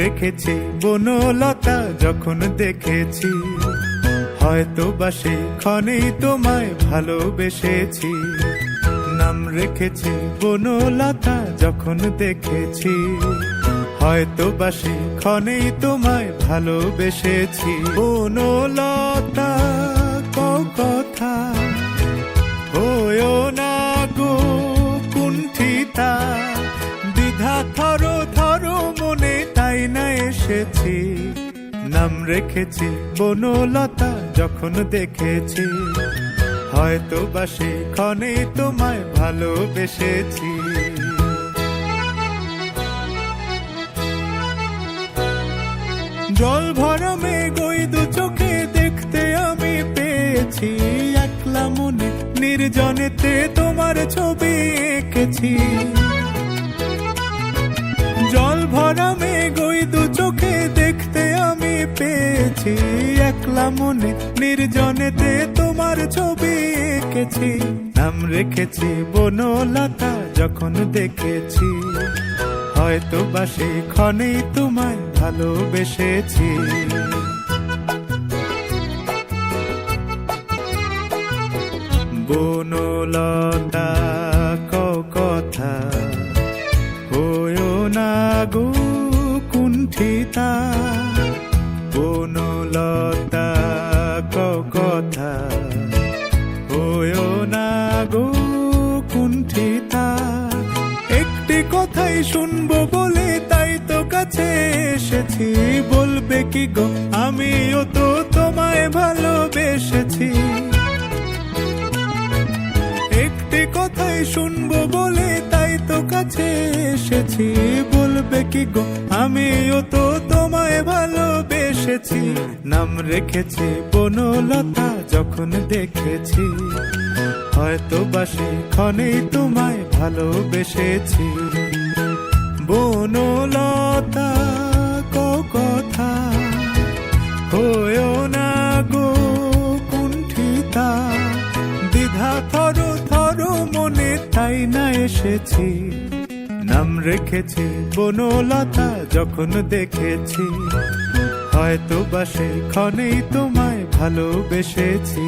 রেখেছি বনলতা যখন দেখেছি, হয়তো বা সেই ক্ষণেই তোমায় ভালোবেসেছি। নাম রেখেছি বনলতা যখন দেখেছি, হয়তো বা সেই ক্ষণেই তোমায় ভালোবেসেছি। বনলতা কথা হয়ো না গো কুণ্ঠিতা, দ্বিধা থর থর মনে তাই না এসেছি। নাম রেখেছি বনলতা যখন দেখেছি, হয়তো বা সেই ক্ষণে তোমায় ভালোবেসেছি। জল ভরা মেঘ ওই দু চোখে দেখতে আমি পেয়েছি, একলা মনে নির্জনেতে তোমার ছবি এঁকেছি। জল ভরা মেঘ ওই দু চোখে দেখতে আমি পেয়েছি, একলা মনে নির্জনেতে তোমার ছবি এঁকেছি। নাম রেখেছি বনলতা যখন দেখেছি, হয়তো বা সেই ক্ষণেই তোমায় ভালোবেসেছি। বনলতা কথা হয়ো না গো কুণ্ঠিতা, বনলতা কথা হয়ো না গো কুণ্ঠিতা। একটি কথাই শুনবো বলে তাই তো কাছে এসেছি, বলবে কি গো আমিও তো তোমায় ভালোবেসেছি। একটি কথাই শুনবো বলে তাই তো কাছে এসেছি, বলবে কি গো আমিও তো তোমায় ভালোবেসেছি। নাম রেখেছি বনলতা যখন দেখেছি, হয়তো বা সেই ক্ষণেই তোমায় ভালোবেসেছি। বনলতা কথা হয়ো না গো কুণ্ঠিতা, দ্বিধা থর থর মনে তাই না এসেছি। নাম রেখেছি বনলতা যখন দেখেছি, হয়তো বা সেই ক্ষণেই তোমায় ভালোবেসেছি।